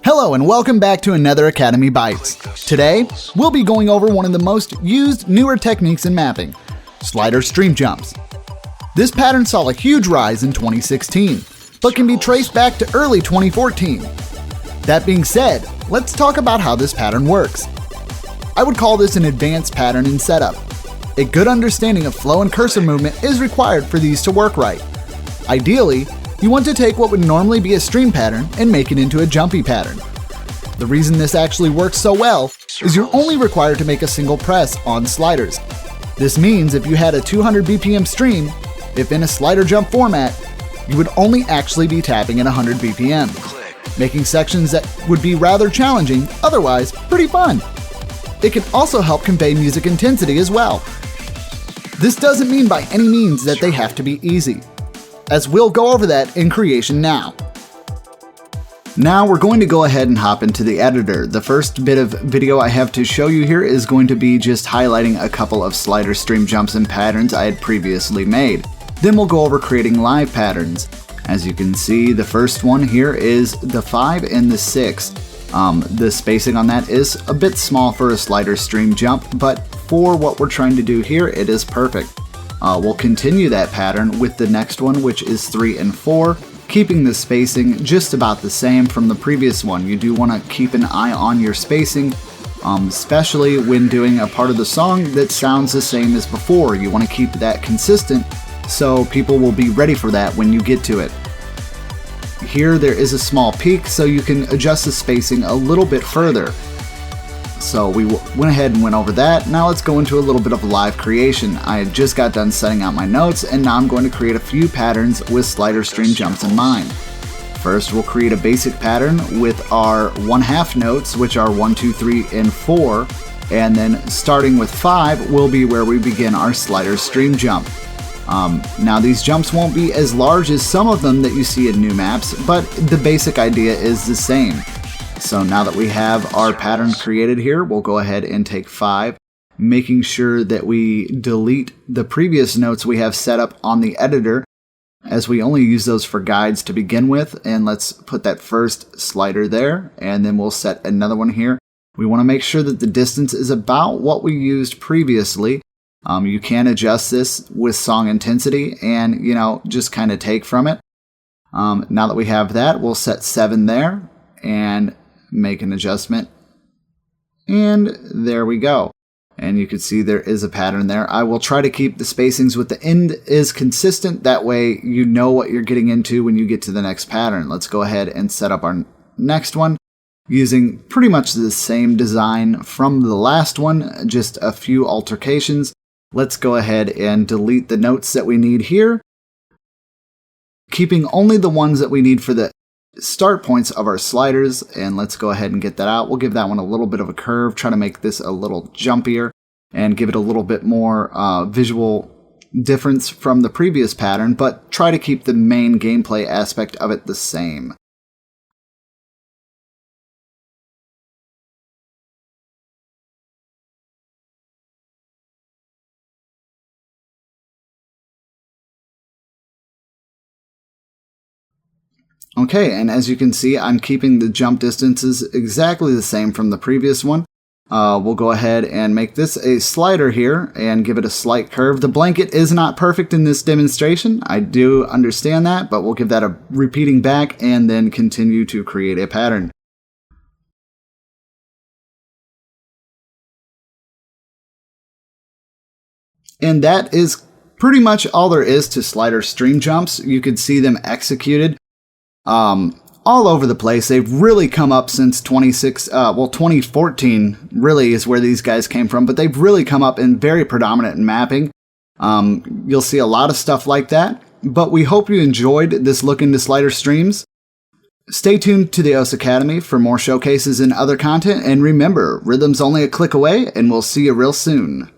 Hello and welcome back to another Academy Bites. Today, we'll be going over one of the most used newer techniques in mapping, Sliderstream jumps. This pattern saw a huge rise in 2016, but can be traced back to early 2014. That being said, let's talk about how this pattern works. I would call this an advanced pattern in setup. A good understanding of flow and cursor movement is required for these to work right. Ideally, you want to take what would normally be a stream pattern and make it into a jumpy pattern. The reason this actually works so well is you're only required to make a single press on sliders. This means if you had a 200 BPM stream, if in a slider jump format, you would only actually be tapping at 100 BPM, making sections that would be rather challenging, otherwise pretty fun. It can also help convey music intensity as well. This doesn't mean by any means that they have to be easy, as we'll go over that in creation now. Now we're going to go ahead and hop into the editor. The first bit of video I have to show you here is going to be just highlighting a couple of Sliderstream jumps and patterns I had previously made. Then we'll go over creating live patterns. As you can see, the first one here is the 5 and the 6. The spacing on that is a bit small for a Sliderstream jump, but for what we're trying to do here, it is perfect. We'll continue that pattern with the next one, which is 3 and 4, keeping the spacing just about the same from the previous one. You do want to keep an eye on your spacing, especially when doing a part of the song that sounds the same as before. You want to keep that consistent so people will be ready for that when you get to it. Here there is a small peak, so you can adjust the spacing a little bit further. So we went ahead and went over that. Now let's go into a little bit of live creation. I had just got done setting out my notes, and now I'm going to create a few patterns with Sliderstream jumps in mind. First, we'll create a basic pattern with our 1/2 notes, which are 1, 2, 3, and 4. And then starting with 5 will be where we begin our Sliderstream jump. Now these jumps won't be as large as some of them that you see in new maps, but the basic idea is the same. So now that we have our pattern created here, we'll go ahead and take 5, making sure that we delete the previous notes we have set up on the editor, as we only use those for guides to begin with. And let's put that first slider there, and then we'll set another one here. We want to make sure that the distance is about what we used previously. You can adjust this with song intensity and, just kind of take from it. Now that we have that, we'll set 7 there and make an adjustment, and there we go. And you can see there is a pattern there. I will try to keep the spacings with the end is consistent, that way you know what you're getting into when you get to the next pattern. Let's go ahead and set up our next one using pretty much the same design from the last one, just a few alterations. Let's go ahead and delete the notes that we need here, keeping only the ones that we need for the start points of our sliders, and let's go ahead and get that out. We'll give that one a little bit of a curve, try to make this a little jumpier and give it a little bit more visual difference from the previous pattern, but try to keep the main gameplay aspect of it the same. Okay, and as you can see, I'm keeping the jump distances exactly the same from the previous one. We'll go ahead and make this a slider here and give it a slight curve. The blanket is not perfect in this demonstration. I do understand that, but we'll give that a repeating back and then continue to create a pattern. And that is pretty much all there is to Sliderstream jumps. You can see them executed all over the place. They've really come up since 2014 really is where these guys came from, but they've really come up in very predominant in mapping. You'll see a lot of stuff like that, but we hope you enjoyed this look into Sliderstreams. Stay tuned to the OS Academy for more showcases and other content, and remember, rhythm's only a click away, and we'll see you real soon.